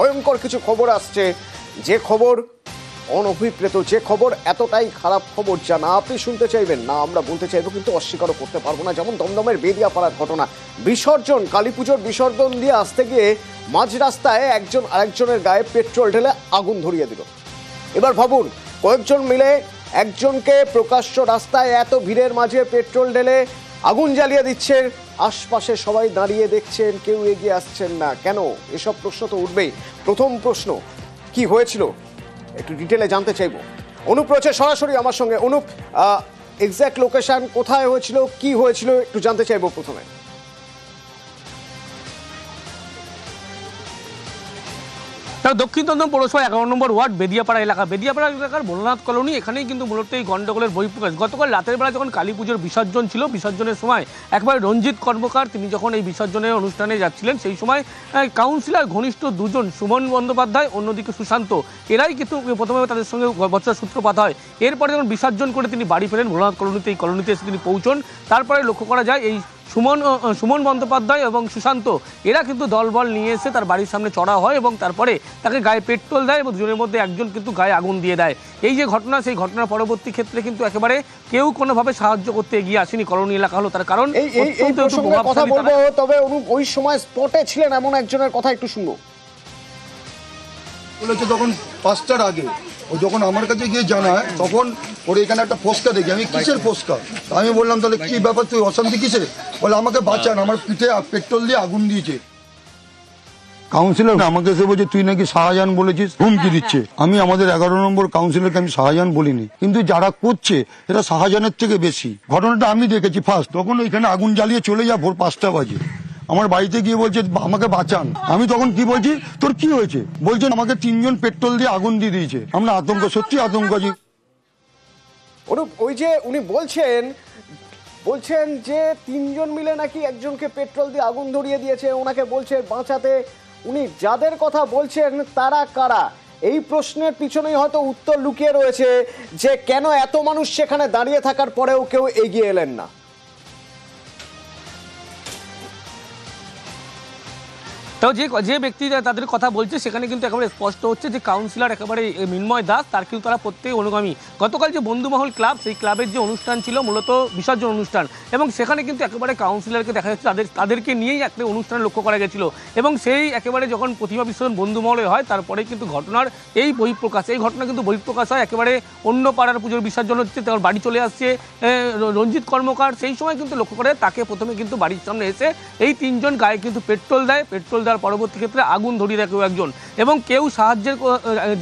ভয়ঙ্কর কিছু খবর আসছে, যে খবর অনভিপ্রেত, যে খবর এতটাই খারাপ খবর যা না আপনি শুনতে চাইবেন না আমরা বলতে চাইবো, কিন্তু অস্বীকারও করতে পারবো না। যেমন দমদমের বেদিয়াপাড়ার ঘটনা, বিসর্জন, কালী পুজোর বিসর্জন দিয়ে আসতে গিয়ে মাঝ রাস্তায় একজন আরেকজনের গায়ে পেট্রোল ঢেলে আগুন ধরিয়ে দিল। এবার ভাবুন, কয়েকজন মিলে একজনকে প্রকাশ্য রাস্তায় এত ভিড়ের মাঝে পেট্রোল ঢেলে আগুন জ্বালিয়ে দিচ্ছে, আশপাশে সবাই দাঁড়িয়ে দেখছেন, কেউ এগিয়ে আসছেন না। কেন? এসব প্রশ্ন তো উঠবেই। প্রথম প্রশ্ন, কি হয়েছিল একটু ডিটেলে জানতে চাইবো। অনুপ রয়েছে সরাসরি আমার সঙ্গে। অনুপ, এক্স্যাক্ট লোকেশন কোথায় হয়েছিল, কি হয়েছিল একটু জানতে চাইবো প্রথমে। দক্ষিণ দমদম পৌরসভা 11 নম্বর ওয়ার্ড বেদিয়াপাড়া এলাকার ভোলানাথ কলোনি। এখানেই কিন্তু মূলত এই গন্ডগোলের বহিঃপ্রকাশ। গতকাল রাতের বেলা যখন কালী পুজোর বিসর্জন ছিল, বিসর্জনের সময় একবার রঞ্জিত কর্মকার তিনি যখন এই বিসর্জনের অনুষ্ঠানে যাচ্ছিলেন, সেই সময় কাউন্সিলর ঘনিষ্ঠ দুজন, সুমন বন্দ্যোপাধ্যায় অন্যদিকে সুশান্ত, এরাই কিন্তু প্রথমে তাদের সঙ্গে বচসার সূত্রপাত হয়। এরপরে যখন বিসর্জন করে তিনি বাড়ি ফেরেন ভোলানাথ কলোনিতে, এই কলোনিতে এসে তিনি পৌঁছন। তারপরে লক্ষ্য করা যায় এই সুমন বন্দ্যোপাধ্যায় এবং সুশান্ত এরা কিন্তু দলবল নিয়ে এসে তার বাড়ির সামনে চড়া হয় এবং তারপরে তাকে গায়ে পেট্রোল দেয় এবং দুজনের মধ্যে একজন কিন্তু গায়ে আগুন দিয়ে দেয়। এই যে ঘটনা, সেই ঘটনার পরবর্তী ক্ষেত্রে কিন্তু একেবারে কেউ কোনোভাবে সাহায্য করতে এগিয়ে আসেনি কলোনি এলাকা হলো তার কারণ। কথা বলবো, তবে ওই সময় স্পটে ছিলেন এমন একজনের কথা একটু শুনবো। বলেছে তখন 5টার আগে ও যখন আমার কাছে গিয়ে জানায়, তখন ওর এখানে একটা ফোস্কা দেখি। আমি কিসের ফোস্কা? আমি বললাম তাহলে কি ব্যাপার, তুই অশান্তি কিসের? বলে আমাকে বাঁচান, আমার পিঠে পেট্রোল দিয়ে আগুন দিয়েছে। কাউন্সিলর আমাকে এসে বলছে তুই নাকি শাহজাহান বলেছিস, হুমকি দিচ্ছে। আমি আমাদের 11 নম্বর কাউন্সিলরকে আমি শাহজাহান বলিনি, কিন্তু যারা করছে এরা শাহজাহানের থেকে বেশি। ঘটনাটা আমি দেখেছি ফার্স্ট, তখন ওইখানে আগুন জ্বালিয়ে চলে যায় ভোর 5টা বাজে। আমার বাড়িতে গিয়ে বলছে আমাকে বাঁচান। আমি তখন কি বলছি, তোর কি হয়েছে? বলছেন আমাকে 3 জন পেট্রোল দিয়ে আগুন দিয়ে দিয়েছে। আমরা আতঙ্ক, সত্যি আতঙ্ক আছি। ওই যে উনি বলছেন যে 3 জন মিলে নাকি একজনকে পেট্রোল দিয়ে আগুন ধরিয়ে দিয়েছে, ওনাকে বলছে বাঁচাতে। উনি যাদের কথা বলছেন তারা কারা? এই প্রশ্নের পিছনেই হয়তো উত্তর লুকিয়ে রয়েছে যে কেন এত মানুষ সেখানে দাঁড়িয়ে থাকার পরেও কেউ এগিয়ে এলেন না। তো যে ব্যক্তি তাদের কথা বলছে সেখানে কিন্তু একেবারে স্পষ্ট হচ্ছে যে কাউন্সিলর একেবারে মিন্ময় দাস, তার কিন্তু তারা প্রত্যেক অনুগামী। গতকাল যে বন্ধুমহল ক্লাব, সেই ক্লাবের যে অনুষ্ঠান ছিল মূলত বিসর্জন অনুষ্ঠান, এবং সেখানে কিন্তু একেবারে কাউন্সিলরকে দেখা যাচ্ছে তাদেরকে নিয়েই একটা অনুষ্ঠান লক্ষ্য করা গেছিল। এবং সেই একেবারে যখন প্রতিমা বিসর্জন বন্ধুমহলে হয়, তারপরে কিন্তু ঘটনার এই বহিঃপ্রকাশ, এই ঘটনা কিন্তু বহিঃপ্রকাশ হয়। একেবারে অন্য পাড়ার পুজোর বিসর্জন হচ্ছে, তার বাড়ি চলে আসছে রঞ্জিত কর্মকার। সেই সময় কিন্তু লক্ষ্য করে তাকে প্রথমে কিন্তু বাড়ির সামনে এসে এই 3 জন গায়ে কিন্তু পেট্রোল দেয়, পেট্রোল পরবর্তী ক্ষেত্রে আগুন ধরিয়ে দেয় কেউ একজন, এবং কেউ সাহায্যের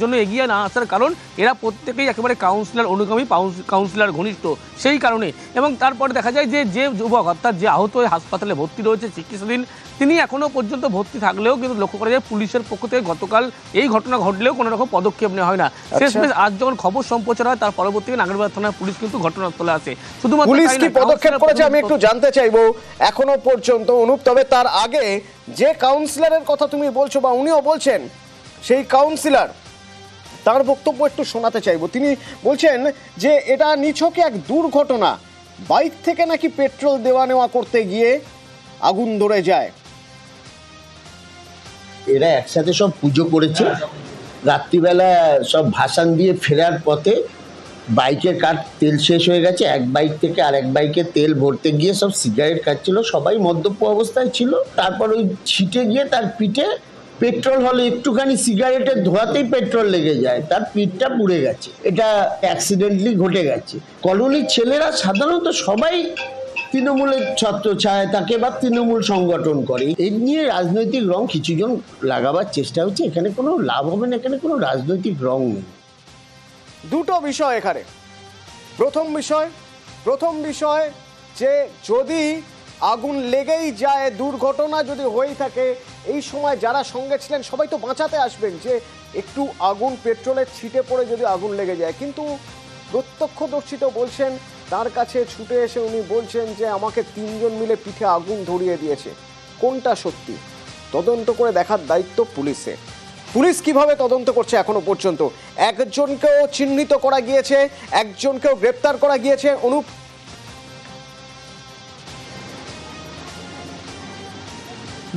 জন্য এগিয়ে না আসার কারণ এরা প্রত্যেকেই একেবারে কাউন্সিলর অনুগামী, কাউন্সিলর ঘনিষ্ঠ, সেই কারণে। এবং তারপরে দেখা যায় যে যুবক অর্থাৎ যে আহত হয়ে হাসপাতালে ভর্তি রয়েছে চিকিৎসাধীন, তিনি এখনো পর্যন্ত ভর্তি থাকলেও কিন্তু লক্ষ্য করা যায় পুলিশের পক্ষ থেকে গতকাল এই ঘটনা ঘটলেও কোনো রকম পদক্ষেপ নেওয়া হয় না। শেষমেশ আজ যখন খবর সম্প্রচার হয় তার পরবর্তীতে নাগরবাজার থানার পুলিশ কিন্তু ঘটনাস্থলে আসে। শুধুমাত্র পুলিশ কি পদক্ষেপ করেছে আমি একটু জানতে চাইবো এখনো পর্যন্ত, অনুপ। তবে তার আগে যে কাউন্সিলরের কথা তুমি বলছো বা উনিও বলছেন, সেই কাউন্সিলর তার বক্তব্য একটু শোনাতে চাইবো। তিনি বলছেন যে এটা নিছকই এক দুর্ঘটনা, বাইক থেকে নাকি পেট্রোল দেওয়া নেওয়া করতে গিয়ে আগুন ধরে যায়। এরা একসাথে সব পুজো করেছে, রাত্রিবেলা সব ভাসান দিয়ে ফেরার পথে বাইকের তেল শেষ হয়ে গেছে, এক বাইক থেকে আরেক বাইকে তেল ভরতে গিয়ে সব সিগারেট খাচ্ছিল, সবাই মদ্যপ অবস্থায় ছিল। তারপর ওই ছিটে গিয়ে তার পিঠে পেট্রোল হলে একটুখানি সিগারেটের ধোয়াতেই পেট্রোল লেগে যায়, তার পিঠটা পুড়ে গেছে। এটা অ্যাক্সিডেন্টলি ঘটে গেছে। কলোনির ছেলেরা সাধারণত সবাই তৃণমূলের ছত্র ছায় থাকে বা তৃণমূল সংগঠন করে। এই নিয়ে রাজনৈতিক রং কিছুজন লাগাবার চেষ্টা হচ্ছে, এখানে কোনো লাভ হবে না, এখানে কোনো রাজনৈতিক রং নেই। দুটো বিষয় এখানে। প্রথম বিষয় যে যদি আগুন লেগেই যায়, দুর্ঘটনা যদি হয়ে থাকে, এই সময় যারা সঙ্গে ছিলেন সবাই তো বাঁচাতে আসবেন, যে একটু আগুন পেট্রোলের ছিটে পড়ে যদি আগুন লেগে যায়। কিন্তু প্রত্যক্ষদর্শী তো বলছেন তার কাছে ছুটে এসে উনি বলছেন যে আমাকে 3 জন মিলে পিঠে আগুন ধরিয়ে দিয়েছে। কোনটা সত্যি তদন্ত করে দেখার দায়িত্ব পুলিশের। পুলিশ কিভাবে তদন্ত করছে এখনো পর্যন্ত? একজনকেও চিহ্নিত করা গিয়েছে, একজনকেও গ্রেপ্তার করা গিয়েছে। অনুপ,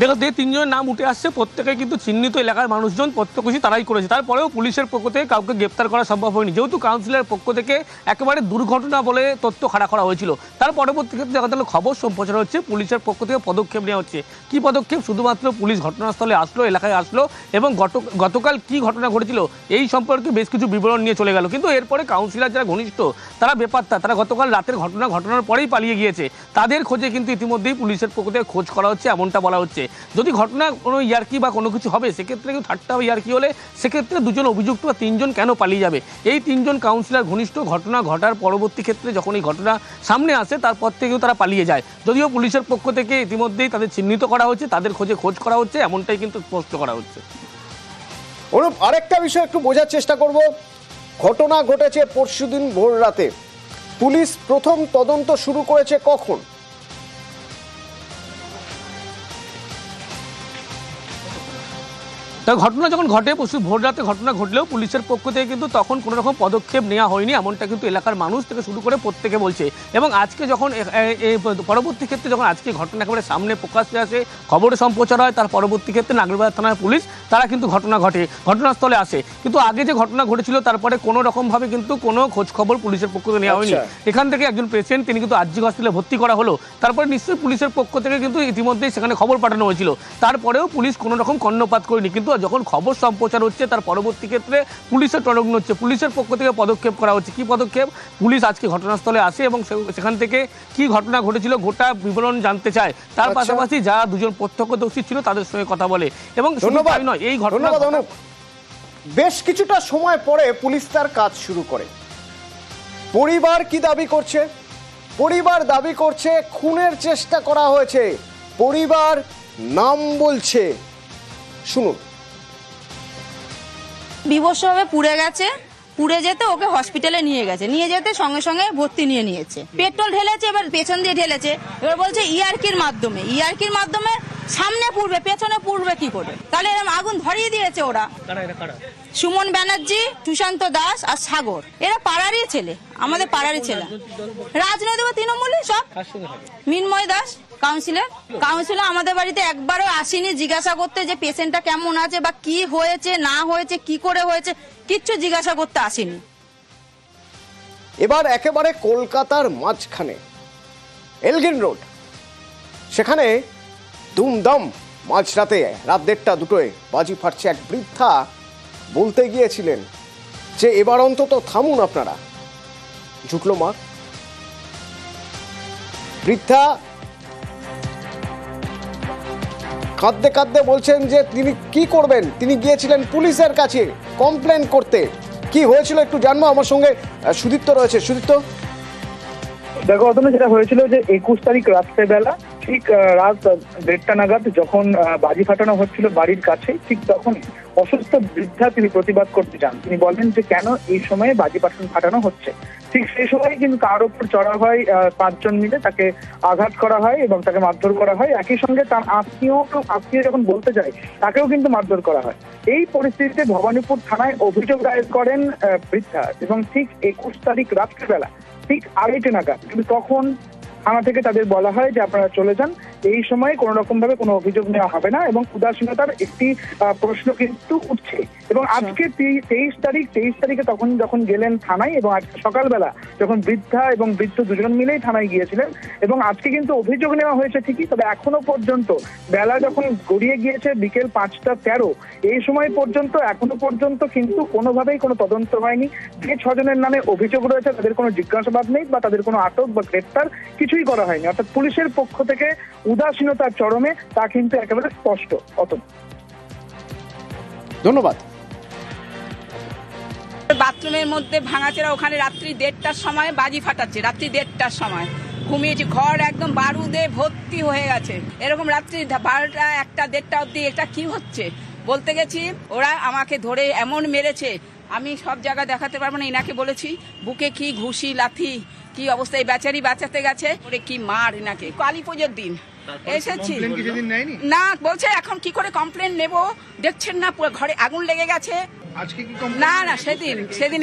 দেখো যে তিনজনের নাম উঠে আসছে প্রত্যেকে কিন্তু চিহ্নিত এলাকার মানুষজন, প্রত্যক্ষদর্শী তারাই করেছে। তারপরেও পুলিশের পক্ষ থেকে কাউকে গ্রেপ্তার করা সম্ভব হয়নি, যেহেতু কাউন্সিলরের পক্ষ থেকে একেবারে দুর্ঘটনা বলে তথ্য খাড়া করা হয়েছিল। তার পরবর্তী ক্ষেত্রে দেখা গেল খবর সম্প্রচার হচ্ছে, পুলিশের পক্ষ থেকে পদক্ষেপ নেওয়া হচ্ছে। কি পদক্ষেপ? শুধুমাত্র পুলিশ ঘটনাস্থলে আসলো, এলাকায় আসলো এবং গতকাল কি ঘটনা ঘটেছিল এই সম্পর্কে বেশ কিছু বিবরণ নিয়ে চলে গেল। কিন্তু এরপরে কাউন্সিলর যারা ঘনিষ্ঠ তারা বেপাত্তা, তারা গতকাল রাতের ঘটনার পরেই পালিয়ে গিয়েছে। তাদের খোঁজে কিন্তু ইতিমধ্যেই পুলিশের পক্ষ থেকে খোঁজ করা হচ্ছে, এমনটা বলা হচ্ছে। যদি ঘটনা কোনো ইয়ার্কি বা কোনো কিছু হবে সেক্ষেত্রে কিন্তু ঠাট্টা বা ইয়ার্কি হলে সেক্ষেত্রে দুজন অভিযুক্ত বা তিনজন কেন পালিয়ে যাবে? এই তিনজন কাউন্সিলর ঘনিষ্ঠ, ঘটনা ঘটার পরবর্তী ক্ষেত্রে যখন এই ঘটনা সামনে আসে তারপর থেকেও তারা পালিয়ে যায়। যদিও পুলিশের পক্ষ থেকে ইতিমধ্যেই তাদের চিহ্নিত করা হচ্ছে, তাদের খোঁজে খোঁজ করা হচ্ছে, এমনটাই কিন্তু স্পষ্ট করা হচ্ছে। অনুপ, আরেকটা বিষয় একটু বোঝার চেষ্টা করব। ঘটনা ঘটেছে পরশুদিন ভোর রাতে, পুলিশ প্রথম তদন্ত শুরু করেছে কখন? তা ঘটনা যখন ঘটে, পরশু ভোর রাতে ঘটনা ঘটলেও পুলিশের পক্ষ থেকে কিন্তু তখন কোনো রকম পদক্ষেপ নেওয়া হয়নি, এমনটা কিন্তু এলাকার মানুষ থেকে শুরু করে প্রত্যেকে বলছে। এবং আজকে যখন পরবর্তী ক্ষেত্রে যখন আজকে ঘটনা একেবারে সামনে প্রকাশ্যে আসে, খবরে সম্প্রচার হয়, তার পরবর্তী ক্ষেত্রে নাগরিকবাজার থানার পুলিশ তারা কিন্তু ঘটনাস্থলে আসে। কিন্তু আগে যে ঘটনা ঘটেছিল তারপরে কোনো রকমভাবে কিন্তু কোনো খোঁজ খবর পুলিশের পক্ষ থেকে নেওয়া হয়নি। এখান থেকে একজন পেশেন্ট, তিনি কিন্তু আরজি হসপিটালে ভর্তি করা হলো, তারপরে নিশ্চয়ই পুলিশের পক্ষ থেকে কিন্তু ইতিমধ্যেই সেখানে খবর পাঠানো হয়েছিল। তারপরেও পুলিশ কোনো রকম কর্ণপাত করেনি। কিন্তু যখন খবর সম্প্রচার হচ্ছে তার পরবর্তী ক্ষেত্রে পুলিশের টনগ্ন হচ্ছে, পুলিশের পক্ষ থেকে পদক্ষেপ করা হচ্ছে। কি পদক্ষেপ? পুলিশ আজকে ঘটনাস্থলে আসে এবং সেখান থেকে কি ঘটনা ঘটেছিল গোটা বিবরণ জানতে চায়। তার পাশাপাশি যারা দুজন প্রত্যক্ষদর্শী ছিল তাদের সঙ্গে কথা বলে। এবং নয়, এই ঘটনা বেশ কিছুটা সময় পরে পুলিশ তার কাজ শুরু করে। পরিবার কি দাবি করছে? পরিবার দাবি করছে খুনের চেষ্টা করা হয়েছে। পরিবার নাম বলছে, শুনুন। বিবশভাবে পুড়ে গেছে, পুড়ে যেতে ওকে হসপিটালে নিয়ে গেছে, নিয়ে যেতে সঙ্গে সঙ্গে ভর্তি নিয়েছে। পেট্রোল ঢেলেছে, এবার পেছন দিয়ে ঢেলেছে, এবার বলছে ইয়ার্কির মাধ্যমে সামনে পুড়বে, পেছনে পুড়বে কি করে? তাহলে এরকম আগুন ধরিয়ে দিয়েছে ওরা। সুমন ব্যানার্জি, সুশান্ত দাস আর সাগর, এরা পাড়ারই ছেলে, আমাদের পাড়ারই ছেলে। রাজনৈতিক তৃণমূলে সব। মিনময় দাস কাউন্সিলর আমাদের বাড়িতে একবারও আসেনি জিজ্ঞাসা করতে যে পেশেন্টটা কেমন আছে বা কি হয়েছে না হয়েছে, কি করে হয়েছে, কিচ্ছু জিজ্ঞাসা করতে আসেনি। এবার একেবারে কলকাতার মাঝখানে এলগিন রোড, সেখানে দুমদাম মাঝরাতে, রাত 1টা 2টোয় বাজি ফাটছে। এক বৃদ্ধা বলতে গিয়েছিলেন যে এবার অন্তত থামুন আপনারা। ঝুঁকলো মা। বৃদ্ধা কাঁদতে কাঁদতে বলছেন যে তিনি কি করবেন, তিনি গিয়েছিলেন পুলিশের কাছে কমপ্লেন করতে। কি হয়েছিল একটু জানবো। আমার সঙ্গে সুদীপ্ত রয়েছে। সুদীপ্ত, দেখো অতনু, যেটা হয়েছিল যে 21 তারিখ রাত্রেবেলা ঠিক রাত 1:30 নাগাদ যখন বাজি ফাটানো হচ্ছিল বাড়ির কাছে, ঠিক তখন অসুস্থ বৃদ্ধা তিনি প্রতিবাদ করতে যান। তিনি বলেন যে কেন এই সময়ে বাজি ফাটানো হচ্ছে। ঠিক সেই সময় কিন্তু তার উপর চড়া হয় 5 জন মিলে, তাকে আঘাত করা হয় এবং তাকে মারধর করা হয়। একই সঙ্গে তার আত্মীয় যখন বলতে যায় তাকেও কিন্তু মারধর করা হয়। এই পরিস্থিতিতে ভবানীপুর থানায় অভিযোগ দায়ের করেন বৃদ্ধা এবং ঠিক 21 তারিখ রাত্রিবেলা ঠিক 2:30 নাগাদ কিন্তু তখন থানা থেকে তাদের বলা হয় যে আপনারা চলে যান, এই সময় কোনো রকম ভাবে কোনো অভিযোগ নেওয়া হবে না এবং উদাসীনতার একটি প্রশ্ন কিন্তু উঠছে। এবং আজকে 23 তারিখে তখন যখন গেলেন থানায় এবং আজকে সকালবেলা যখন বৃদ্ধা এবং বৃদ্ধ দুজন মিলেই থানায় গিয়েছিলেন এবং আজকে কিন্তু অভিযোগ নেওয়া হয়েছে ঠিকই, তবে এখনো পর্যন্ত বেলা যখন গড়িয়ে গিয়েছে বিকেল 5টা 13, এই সময় পর্যন্ত এখনো পর্যন্ত কিন্তু কোনোভাবেই কোনো তদন্ত হয়নি। যে 6 জনের নামে অভিযোগ রয়েছে তাদের কোনো জিজ্ঞাসাবাদ নেই বা তাদের কোনো আটক বা গ্রেপ্তার কিছুই করা হয়নি। অর্থাৎ পুলিশের পক্ষ থেকে উদাসীনতার চরমে, তা কিন্তু একেবারে স্পষ্ট। ধন্যবাদ। বাথরুমের মধ্যে ভাঙাচেরা, ওখানে রাত্রি 1:30টার সময় বাজি ফাটাচ্ছে, রাত্রি 1:30টার সময় ঘুমিয়েছি, ঘর একদম বারুদে ভর্তি হয়ে গেছে। এরকম রাত্রি 12টা 1টা 1:30 অব্দি এটা কি হচ্ছে বলতে গেছি, ওরা আমাকে ধরে এমন মেরেছে আমি সব জায়গা দেখাতে পারবো না। এনাকে বলেছি বুকে কি ঘুষি লাথি কি অবস্থায়, বেচারি বাঁচাতে গেছে, ওরে কি মার এনাকে। কালী পুজোর দিন এসেছি না, বলছে এখন কি করে কমপ্লেন নেব, দেখছেন না পুরো ঘরে আগুন লেগে গেছে। না সেদিন